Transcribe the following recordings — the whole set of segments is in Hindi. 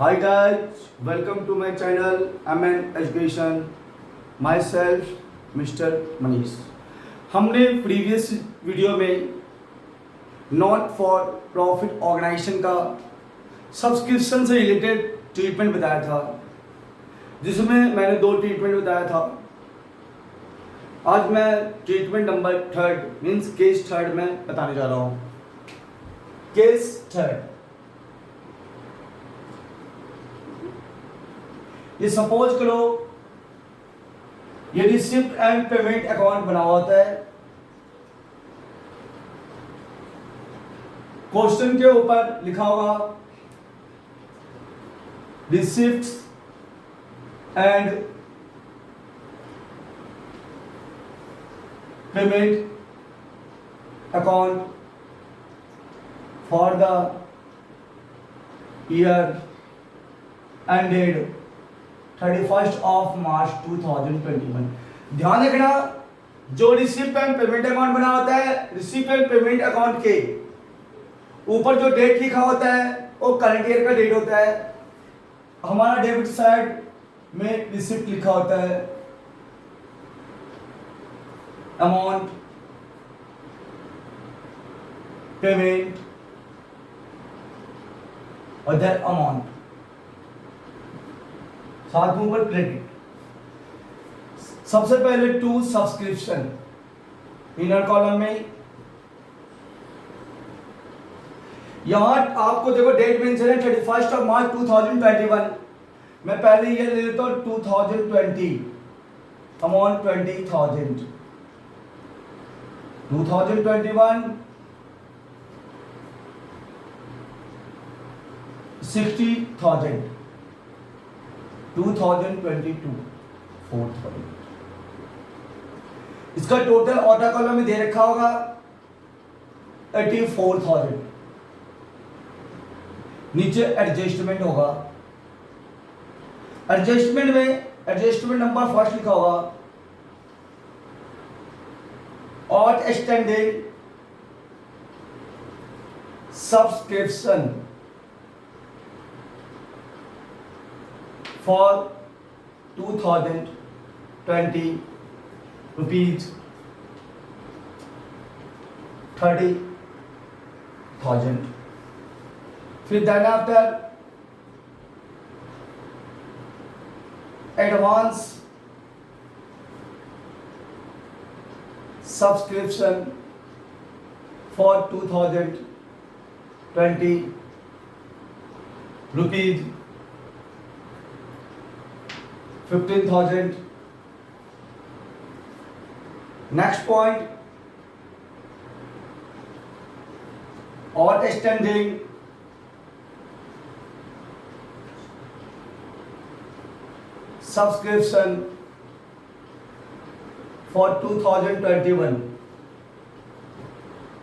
Hi guys, welcome to my channel MN Education. Myself Mr. Manish. हमने प्रीवियस वीडियो में नॉट फॉर प्रॉफिट ऑर्गेनाइजेशन का सब्सक्रिप्शन से रिलेटेड ट्रीटमेंट बताया था, जिसमें मैंने 2 ट्रीटमेंट बताया था। आज मैं ट्रीटमेंट नंबर 3 मीन्स केस 3 में बताने जा रहा हूँ। केस 3, ये सपोज करो ये रिसिप्ट एंड पेमेंट अकाउंट बना हुआ होता है। क्वेश्चन के ऊपर लिखा होगा receipts and payment account for the year ended 31 मार्च 2021। ध्यान रखना, जो रिसिप्ट एंड पेमेंट अकाउंट बना होता है, रिसिप्ट एंड पेमेंट अकाउंट के ऊपर जो डेट लिखा होता है वो करंट ईयर का डेट होता है। हमारा डेबिट साइड में रिसिप्ट लिखा होता है, अमाउंट, पेमेंट और दैट अमाउंट, साथ में ऊपर क्रेडिट। सबसे पहले टू सब्सक्रिप्शन इनर कॉलम में यहां आपको देखो डेट मेंशन है 31 मार्च 2021। मैं पहले ये ले लेता हूं 2020, अमाउंट 20,000, 2021 60,000, 2022 4,000। इसका टोटल ऑर्डर कॉलम में दे रखा होगा 84,000। नीचे एडजस्टमेंट होगा, एडजस्टमेंट में एडजस्टमेंट नंबर फर्स्ट लिखा होगा और एक्सटेंडेड सब्सक्रिप्शन for 2020 rupees 30,000। फिर then after advance subscription for 2020 rupees 15,000। Next point, और extending subscription for 2021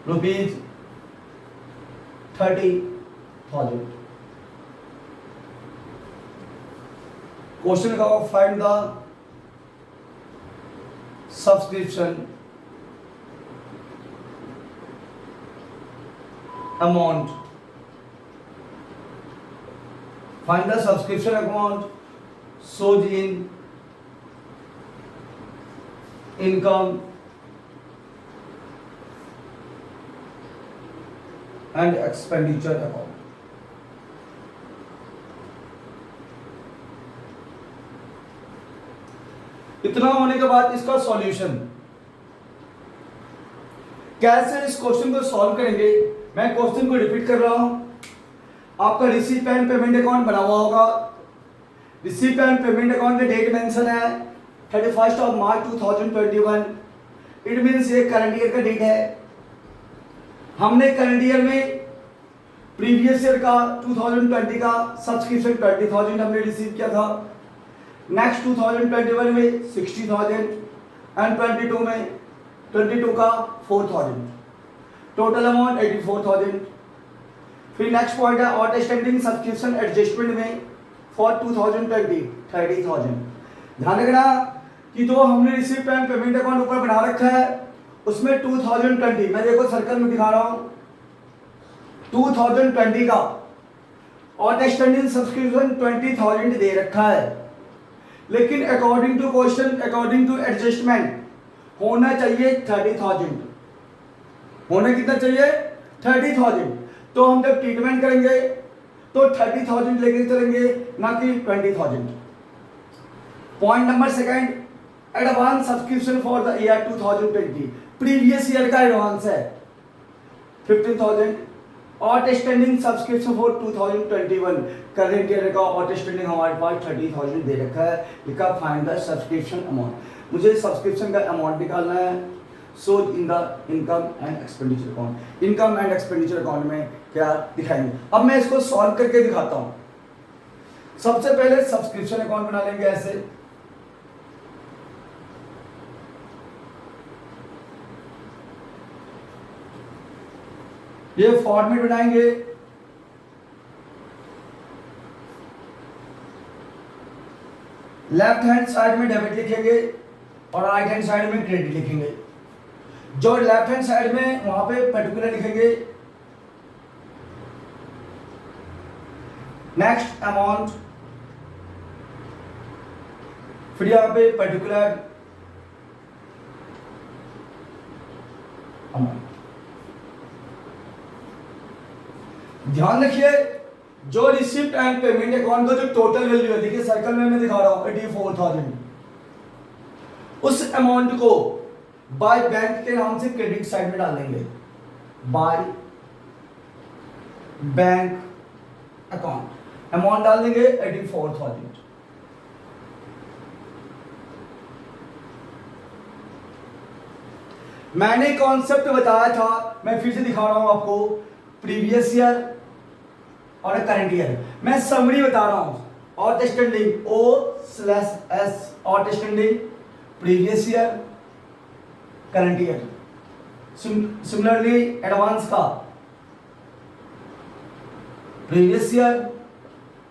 rupees 30,000। Question का find the subscription amount, find the subscription amount shows in income and expenditure account. इतना होने के बाद इसका सॉल्यूशन, कैसे इस क्वेश्चन को सॉल्व करेंगे। मैं क्वेश्चन को रिपीट कर रहा हूं। आपका रिसीप्ट एंड पेमेंट अकाउंट बना हुआ होगा। रिसीप्ट एंड पेमेंट अकाउंट में डेट मेंशन है 31 मार्च 2021। इट मींस ये करंट ईयर का डेट है। हमने करंट ईयर में प्रीवियस ईयर का 2020 का सब्सक्रिप्शन 20,000 हमने रिसीव किया था। नेक्स्ट 2021 में 60,000 एंड 22 में 22 का 4,000, टोटल अमाउंट 84,000। फिर नेक्स्ट पॉइंट है आउटस्टैंडिंग सब्सक्रिप्शन एडजस्टमेंट में फॉर 2020 30,000। ध्यान रखना कि जो हमने रिसिप्ट एंड पेमेंट अकाउंट ऊपर बना रखा है उसमें 2020, मैं देखो सर्कल में दिखा रहा हूं 2020 का आउटस्टैंडिंग सब्सक्रिप्शन 20,000 दे रखा है, लेकिन according to question, according to adjustment होना चाहिए 30,000। होना कितना चाहिए? 30,000। तो हम जब ट्रीटमेंट करेंगे तो 30,000 लेके चलेंगे, ना कि 20,000। Point number second, advance subscription for the year 2020, previous year का एडवांस है 15,000। Outstanding subscription for 2021, current year का आउटस्टैंडिंग हमारे पास 30,000 दे रखा है, लिखा फाइंड द सब्सक्रिप्शन अमाउंट। मुझे सब्सक्रिप्शन का अमाउंट निकालना है। So in the income and expenditure account, income and expenditure account में क्या दिखाएंगे। अब मैं इसको सॉल्व करके दिखाता हूं। सबसे पहले सब्सक्रिप्शन अकाउंट बना लेंगे ऐसे, ये फॉर्मेट बनाएंगे। लेफ्ट हैंड साइड में डेबिट लिखेंगे और राइट हैंड साइड में क्रेडिट लिखेंगे। जो लेफ्ट हैंड साइड में वहां पे पर्टिकुलर लिखेंगे, नेक्स्ट अमाउंट, फिर यहां पे पर्टिकुलर अमाउंट। ध्यान रखिए, जो रिसिप्ट एंड पेमेंट अकाउंट का जो टोटल वैल्यू है, देखिए सर्कल में मैं दिखा रहा हूं 84,000, उस अमाउंट को बाय बैंक के नाम से क्रेडिट साइड में डालेंगे, बाय बैंक अकाउंट अमाउंट डाल देंगे 84,000। मैंने कॉन्सेप्ट बताया था, मैं फिर से दिखा रहा हूं आपको, प्रीवियस ईयर और करंट ईयर। मैं समरी बता रहा हूं, outstanding O/S, outstanding previous year, current year. Similarly advance का प्रीवियस ईयर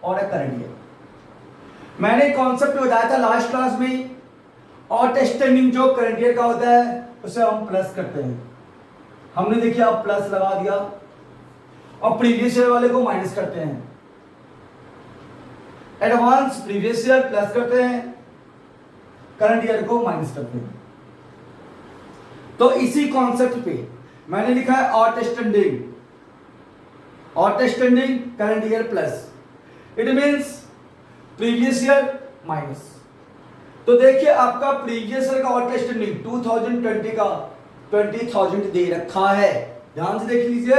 और करंट ईयर। मैंने कॉन्सेप्ट बताया था लास्ट क्लास में, आउटस्टैंडिंग जो करंट ईयर का होता है उसे हम प्लस करते हैं। हमने देखिए आप प्लस लगा दिया, और प्रीवियस ईयर वाले को माइनस करते हैं। एडवांस प्रीवियस ईयर प्लस करते हैं, करंट ईयर को माइनस करते हैं। तो इसी कॉन्सेप्ट पे मैंने लिखा है outstanding, outstanding current year plus, it means previous year minus. तो देखिए आपका प्रीवियस ईयर का आउटस्टैंडिंग 2020 का 20,000 दे रखा है। ध्यान से देख लीजिए,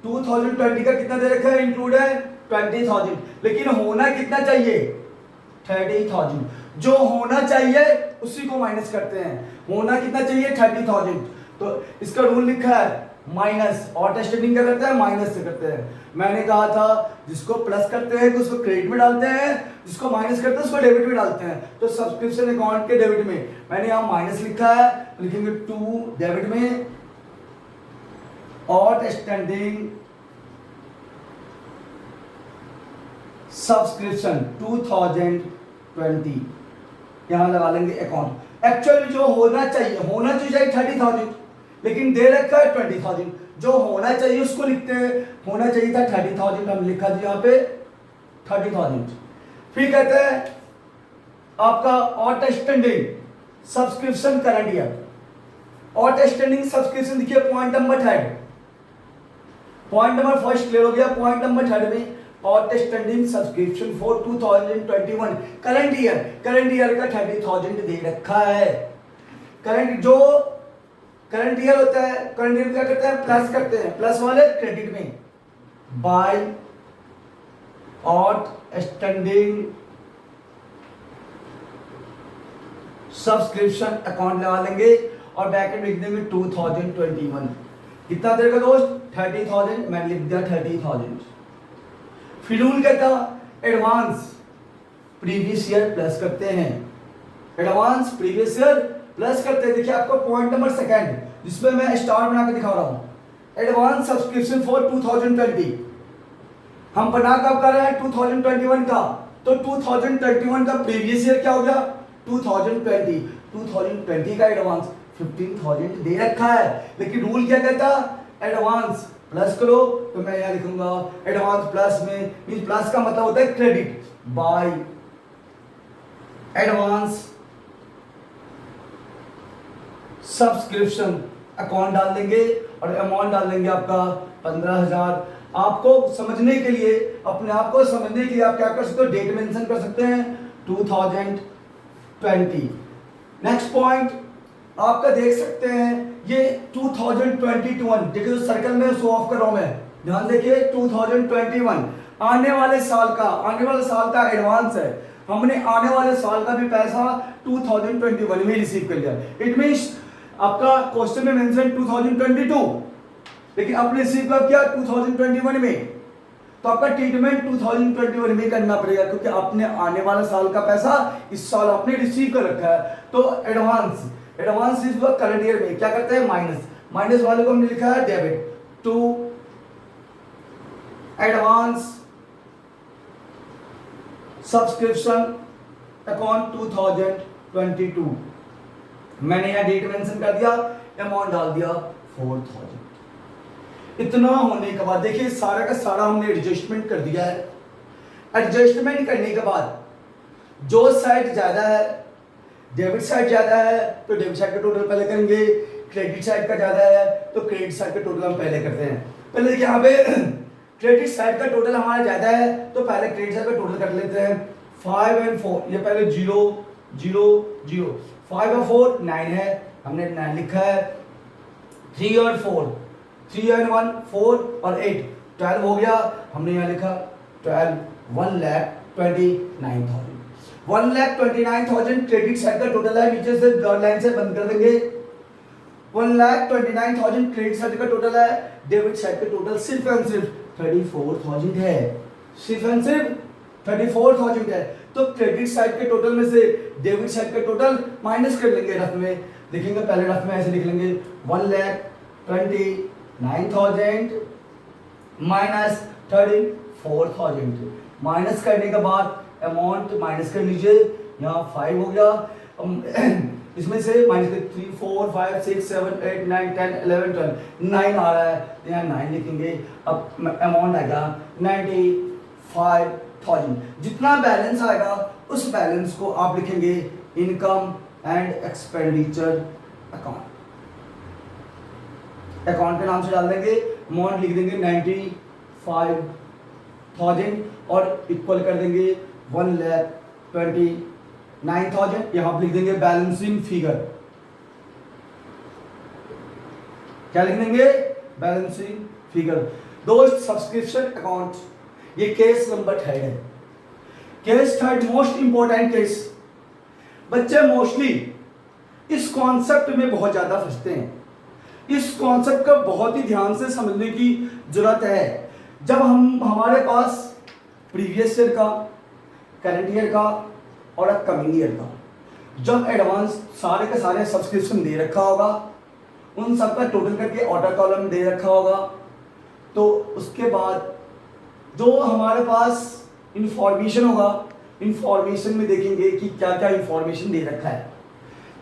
2020 का कितना दे रखा है, इंक्लूड है 20,000, लेकिन होना कितना चाहिए, 30,000। जो होना चाहिए उसी को माइनस करते हैं। होना कितना चाहिए, 30,000। तो इसका रूल लिखा है माइनस, आउटस्टैंडिंग क्या करते हैं, माइनस से करते हैं। मैंने कहा था जिसको प्लस करते हैं उसको क्रेडिट में डालते हैं, जिसको माइनस करते हैं उसको डेबिट में डालते हैं। तो सब्सक्रिप्शन अकाउंट के डेबिट में मैंने यहां माइनस लिखा है, लिखेंगे 2 डेबिट में, आउटस्टैंडिंग सब्सक्रिप्शन 2020 यहां लगा लेंगे अकाउंट। एक्चुअली जो होना चाहिए 30,000, लेकिन दे रखा है 20,000। जो होना चाहिए उसको लिखते हैं, होना चाहिए था 30,000, हम लिखा जी यहां पे 30,000। फिर कहते हैं आपका outstanding subscription current year. Outstanding subscription देखिए point number 3, point number first clear हो गया। पॉइंट नंबर 3 में outstanding subscription for 2021 current year का 30,000 दे रखा है। करंट ईयर होता है, करंट ईयर क्या करते हैं, प्लस करते हैं, प्लस वाले क्रेडिट में, बाय आउटस्टैंडिंग सब्सक्रिप्शन अकाउंट लगा लेंगे और ब्रैकेट में लिख देंगे 2021। कितना देगा दोस्त, 30,000, मैंने लिख दिया 30,000। फिर रूल कहता एडवांस प्रीवियस ईयर प्लस करते हैं, एडवांस प्रीवियस ईयर प्लस करते हैं। देखिए आपको पॉइंट नंबर 2 जिसमें मैं स्टार बना के दिखा रहा हूं, एडवांस सब्सक्रिप्शन फॉर 2020 हम बना कब कर रहे हैं, 2021 का। तो 2021 का प्रीवियस ईयर क्या हो गया, 2020 का एडवांस 15,000 दे रखा है। लेकिन रूल क्या कहता, एडवांस प्लस करो तो मैं यहाँ लिखूंगा एडवांस प्लस में, मीन प्लस का मतलब होता है credit, by advance subscription account डाल देंगे और अमाउंट डाल देंगे आपका 15,000। आपको समझने के लिए, अपने आप को समझने के लिए आप क्या कर सकते हो, डेट मेंशन कर सकते हैं 2020। नेक्स्ट पॉइंट आपका देख सकते हैं ये 2021, देखिए सर्कल में शो ऑफ कर रहा हूं मैं, ध्यान देखिए 2021 आने वाले साल का एडवांस है। हमने आने वाले साल का भी पैसा 2021 में रिसीव कर लिया। इट मींस आपका क्वेश्चन में मेंशन 2022, लेकिन आपने रिसीव कब किया 2021 में, तो आपका ट्रीटमेंट 2021 में करना पड़ेगा, क्योंकि आपने आने वाला साल का पैसा इस साल आपने रिसीव कर रखा है। तो एडवांस इस वक्त करंट ईयर में क्या करते हैं, माइनस वाले को हमने लिखा है debit to advance subscription account 2022। मैंने यहां डेट मेंशन कर दिया, अमाउंट डाल दिया 4,000। इतना होने के बाद देखिए सारा का सारा हमने एडजस्टमेंट कर दिया है। एडजस्टमेंट करने के बाद जो साइड ज्यादा है, डेबिट साइड ज्यादा है तो डेबिट साइड का टोटल पहले करेंगे, क्रेडिट साइड का ज्यादा है तो क्रेडिट साइड का टोटल हम पहले करते हैं। पहले देखिए यहाँ पे क्रेडिट साइड का टोटल हमारा ज्यादा है तो पहले क्रेडिट साइड का टोटल कर लेते हैं। 5 और 4, ये पहले 0 0 0, 5 और 4 9 है, हमने 9 लिखा है। 3 और 4, 3 और 1 4 और 8 12 हो गया, हमने यहाँ लिखा 12, 1,29,000। 1,29,000 क्रेडिट साइड का टोटल है, नीचे से डॉट लाइन से बंद कर देंगे। 1,29,000 क्रेडिट साइड का टोटल है, डेबिट साइड का टोटल सिर्फ एंड सिर्फ 34,000 है, सिर्फ एंड सिर्फ 34,000 है। तो क्रेडिट साइड के टोटल में से डेबिट साइड का टोटल माइनस कर लेंगे, रफ में लिखेंगे, पहले रफ में ऐसे लिख लेंगे 1,29,000 माइनस 34,000। माइनस करने के बाद अमाउंट माइनस कर लीजिए, यहाँ 5 हो गया, इसमें से माइनस 3 4 5 6 7 8 9 10 11 12 9 आ रहा है, यहाँ 9 लिखेंगे। अब अमाउंट आएगा 95,000। जितना बैलेंस आएगा उस बैलेंस को आप लिखेंगे income and expenditure account, account के नाम से डाल देंगे, अमाउंट लिख देंगे 95,000 और इक्वल कर देंगे 1,29,000। यहां लिख देंगे बैलेंसिंग फिगर, क्या लिख देंगे, बैलेंसिंग फिगर। दोस्त सब्सक्रिप्शन अकाउंट, ये केस नंबर 3 है। Case 3 most important case. बच्चे मोस्टली इस कॉन्सेप्ट में बहुत ज्यादा फंसते हैं, इस कॉन्सेप्ट का बहुत ही ध्यान से समझने की जरूरत है। जब हमारे पास प्रीवियस ईयर का, करंट ईयर का और अपकमिंग ईयर का जब एडवांस सारे के सारे सब्सक्रिप्शन दे रखा होगा, उन सब का टोटल करके ऑर्डर कॉलम दे रखा होगा, तो उसके बाद जो हमारे पास इंफॉर्मेशन होगा, इंफॉर्मेशन में देखेंगे कि क्या क्या इंफॉर्मेशन दे रखा है।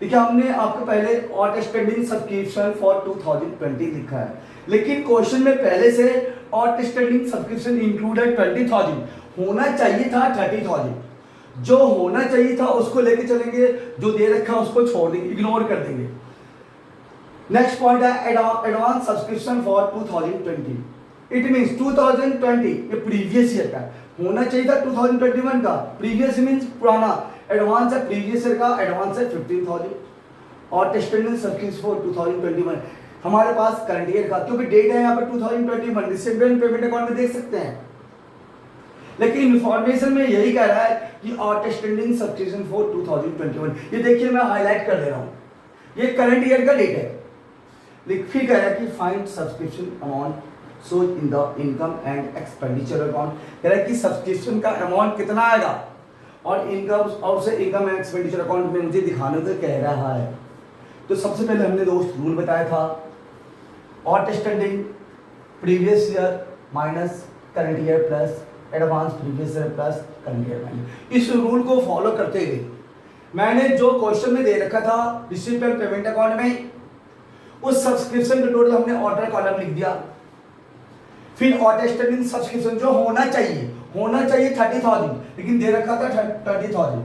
देखिए हमने आपको पहले आउटस्टैंडिंग सब्सक्रिप्शन फॉर 2020 लिखा है, लेकिन क्वेश्चन में पहले से आउटस्टैंडिंग सब्सक्रिप्शन इंक्लूडेड 20,000 होना चाहिए था, 30,000 जो होना चाहिए था उसको लेके चलेंगे, जो दे रखा है उसको छोड़ देंगे, इग्नोर कर देंगे। नेक्स्ट पॉइंट है advance subscription for 2020। It means 2020 ये प्रीवियस ईयर का होना चाहिए था, 2021 का। प्रीवियस मींस पुराना, एडवांस है प्रीवियस ईयर का, एडवांस है 15,000 और टेस्टेंडल सब्सक्रिप्शन फॉर 2021 हमारे पास करंट ईयर का, क्योंकि डेट है यहाँ पर 2021, रिसीवेबल पेमेंट अकाउंट में देख सकते हैं। लेकिन इंफॉर्मेशन में यही कह रहा है कि आउटस्टैंडिंग सब्सक्रिप्शन फॉर 2021, ये देखिए मैं हाईलाइट कर दे रहा हूँ, ये करंट ईयर का डेट है। फिर कह रहा है कि find subscription amount so in the income and expenditure account, कह रहा है कि सब्सक्रिप्शन का अमाउंट कितना आएगा और इनकम और से इनकम एंड एक्सपेंडिचर अकाउंट में मुझे दिखाने को कह रहा है। तो सबसे पहले हमने दोस्त रूल बताया था, outstanding previous year minus current year plus advance previous year plus current year minus. इस रूल को फॉलो करते हुए मैंने जो क्वेश्चन में दे रखा था रिसीवेबल पेमेंट अकाउंट में, उस सब्सक्रिप्शन का टोटल हमने ऑर्डर कॉलम लिख दिया। फिर आउटस्टैंडिंग सब्सक्रिप्शन जो होना चाहिए 30,000, लेकिन दे रखा था 30,000।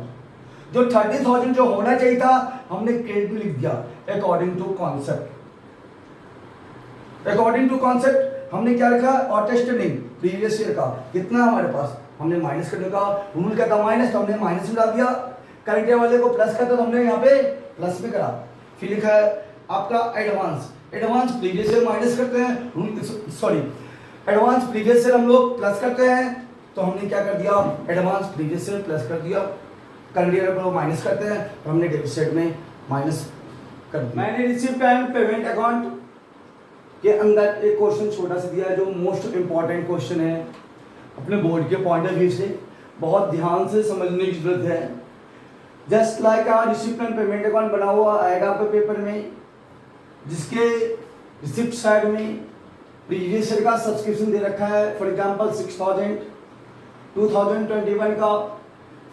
जो 30,000 जो होना चाहिए था हमने क्रेडिट में लिख दिया अकॉर्डिंग टू कॉन्सेप्ट हमने क्या लिखा आउटस्टैंडिंग प्रीवियस ईयर का कितना हमारे पास, हमने माइनस करने का रूल क्या था माइनस, तो हमने माइनस में डाल दिया। करंट ईयर वाले को प्लस करता तो हमने यहाँ पे प्लस में करा। फिर लिखा है आपका एडवांस प्रीवियस ईयर माइनस करते हैं एडवांस प्रीवियस ईयर हम लोग प्लस करते हैं, तो हमने क्या कर दिया एडवांस प्रीवियस ईयर प्लस कर दिया। करंट ईयर को माइनस करते हैं तो हमने डेबिट साइड में माइनस कर दिया। मैंने रिसीव्ड एंड पेमेंट अकाउंट के अंदर एक क्वेश्चन छोटा सा दिया है जो मोस्ट इंपॉर्टेंट क्वेश्चन है अपने बोर्ड के पॉइंट ऑफ व्यू से, बहुत ध्यान से समझने की जरूरत है। Just like receipt and payment account बना हुआ आएगा आपके पेपर में, जिसके रिसिप्ट साइड में प्रीवियस ईयर का सब्सक्रिप्शन दे रखा है, फॉर एग्जांपल 6,000, 2021 का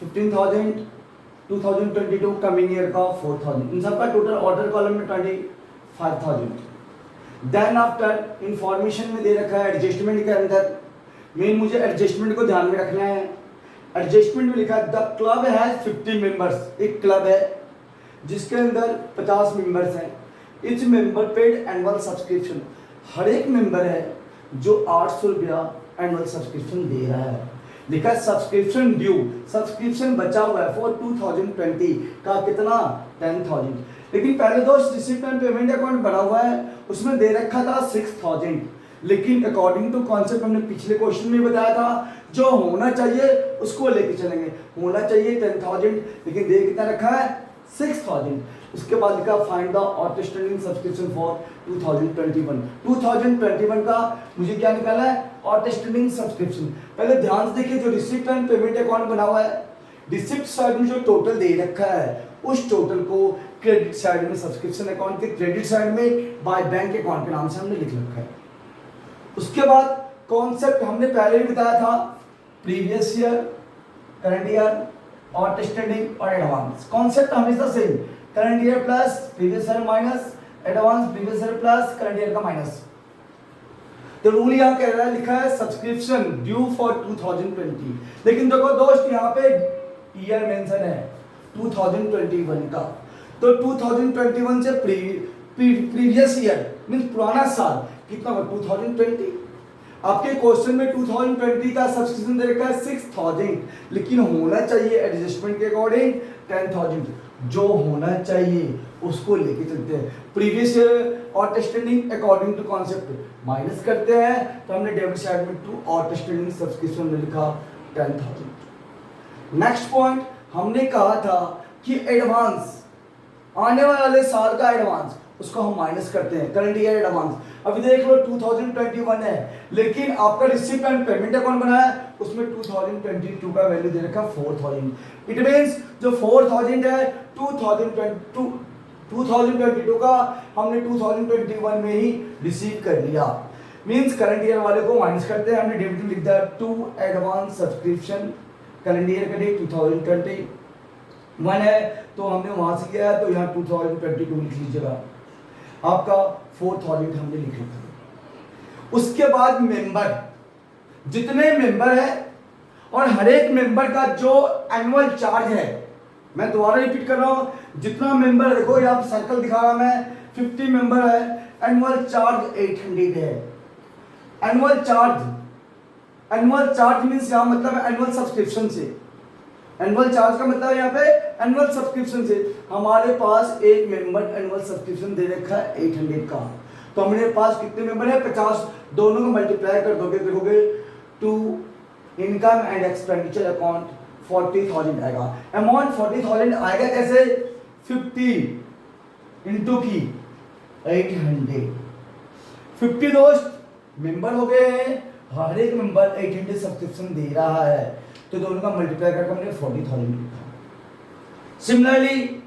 15,000, 2022 कमिंग ईयर का 4,000, इन सबका टोटल ऑर्डर कॉलम में 25,000। देन आफ्टर इंफॉर्मेशन में दे रखा है एडजस्टमेंट के अंदर, मेन मुझे एडजस्टमेंट को ध्यान में रखना है। एडजस्टमेंट में लिखा है द क्लब हैज 50 मेंबर्स, एक क्लब है जिसके अंदर 50 मेंबर्स हैं। Each member paid annual subscription, हर एक मेंबर है जो 800 रुपया एनुअल सब्सक्रिप्शन दे रहा है। लिखा है सब्सक्रिप्शन ड्यू, सब्सक्रिप्शन बचा हुआ है फॉर 2020 का कितना 10,000, लेकिन पहले दोस्त रिसिप्ट एंड पेमेंट अकाउंट बना हुआ है उसमें दे रखा था 6,000, लेकिन अकॉर्डिंग टू कॉन्सेप्ट हमने पिछले क्वेश्चन में बताया था जो होना चाहिए उसको लेके चलेंगे। होना चाहिए 10,000 लेकिन दे कितना रखा है 6,000। उसके बाद लिखा find the outstanding subscription for 2021 का मुझे क्या निकाला है आउटस्टैंडिंग सब्सक्रिप्शन। पहले ध्यान से देखिए जो रिसिप्ट एंड पेमेंट अकाउंट बना हुआ है, रिसिप्ट साइड में जो टोटल दे रखा है उस टोटल को क्रेडिट साइड में सब्सक्रिप्शन अकाउंट के क्रेडिट साइड में बाय बैंक अकाउंट के नाम से हमने लिख रखा है। उसके बाद कॉन्सेप्ट हमने पहले भी बताया था previous year, current year, outstanding और एडवांस। कॉन्सेप्ट हमेशा same, current year plus previous year minus advance previous year plus current year का माइनस। तो रूल यहाँ कह रहा है लिखा है सब्सक्रिप्शन ड्यू फॉर 2020, लेकिन देखो दोस्त यहाँ पे ईयर मेंशन है 2021 का, तो 2021 से प्रीवियस ईयर मींस पुराना साल कितना होगा 2020। आपके क्वेश्चन में 2020 का सब्सक्रिप्शन दे रखा है 6,000, लेकिन होना चाहिए एडजस्टमेंट के अकॉर्डिंग 10,000। जो होना चाहिए उसको लेके चलते हैं। Previous year outstanding according to concept minus करते हैं, तो हमने डेबिट साइड में टू आउटस्टैंडिंग सब्सक्रिप्शन में लिखा 10,000। नेक्स्ट पॉइंट हमने कहा था कि एडवांस आने वाले साल का एडवांस उसको हम माइनस करते हैं, करंट ईयर एडवांस। अभी देख लो 2021 है, लेकिन आपका रिसिप्ट एंड पेमेंट अकाउंट बना है उसमें 2022 का वैल्यू दे रखा 4,000। इट मींस जो 4,000 है 2022 का हमने 2021 में ही रिसीव कर लिया। मींस करंट ईयर वाले को माइनस करते हैं, हमने डेबिट लिख दिया to advance subscription, current year का डेट 2021 है तो हमने वहां से किया है तो यहाँ 2022 लिख लीजिएगा। आपका 4,000 हमने लिख लिया। उसके बाद मेंबर, जितने मेंबर है और हर एक मेंबर का जो एनुअल चार्ज है, मैं दोबारा रिपीट कर रहा हूं, जितना मेंबर देखो यहाँ पे सर्कल दिखा रहा मैं 50 मेंबर है, एनुअल चार्ज 800 है। एनुअल चार्ज मींस यहाँ मतलब एनुअल सब्सक्रिप्शन से, एनुअल चार्ज का मतलब यहाँ पे एनुअल सब्सक्रिप्शन से हमारे पास एक मेंबर एनुअल सब्सक्रिप्शन दे रखा है 800 का, तो हमारे पास कितने मेंबर है 50, दोनों को मल्टीप्लाई कर दोगे देखोगे to income and expenditure account 40,000 आएगा। अमाउंट 40,000 आएगा कैसे 50 इंटू की 800, 50 दोस्त मेंबर हो गए हैं, हर एक मेंबर 800 सब्सक्रिप्शन दे रहा है, तो दोनों का मल्टीप्लाई करके हमने 40,000 लिखा। सिमिलरली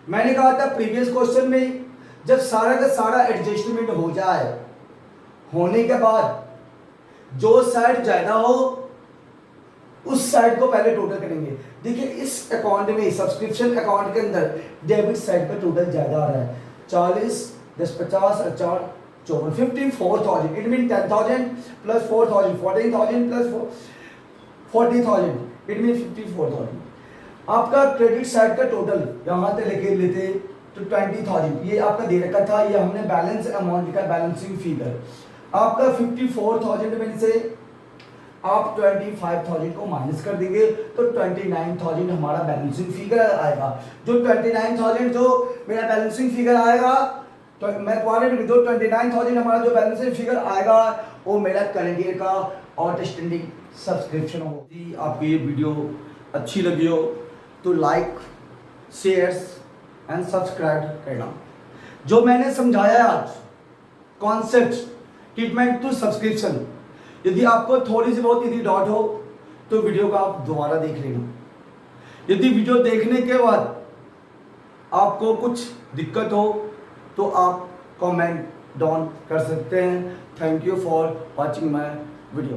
मैंने कहा था प्रीवियस क्वेश्चन में जब सारा का सारा एडजस्टमेंट हो जाए, होने के बाद जो साइड ज्यादा हो उस साइड को पहले टोटल करेंगे। देखिए इस अकाउंट में सब्सक्रिप्शन अकाउंट के अंदर डेबिट साइड का टोटल ज्यादा आ रहा है 40 10 50 और 4 54, 54,000. It means 10,000 plus 4,000, 14,000 plus 40,000. It means 54,000. आपका क्रेडिट साइड का टोटल यहाँ से लेके लेते तो 20,000 ये आपका दे रखा था, ये हमने बैलेंस अमाउंट का बैलेंसिंग फिगर आपका 54,000 में से आप 25,000 को माइनस कर देंगे तो 29,000 हमारा बैलेंसिंग फिगर आएगा। जो 29,000 जो मेरा बैलेंसिंग फिगर आएगा तो मैं जो 29,000 हमारा जो बैलेंसिंग फिगर आएगा वो मेरा करंट ईयर का आउटस्टैंडिंग सब्सक्रिप्शन हो। यदि आपको ये वीडियो अच्छी लगी हो तो लाइक, शेयर्स एंड सब्सक्राइब करना। जो मैंने समझाया आज कॉन्सेप्ट ट्रीटमेंट टू सब्सक्रिप्शन, यदि आपको थोड़ी सी बहुत यदि डाउट हो तो वीडियो को आप दोबारा देख लेना। यदि वीडियो देखने के बाद आपको कुछ दिक्कत हो तो आप कमेंट डाउन कर सकते हैं। Thank you for watching my video.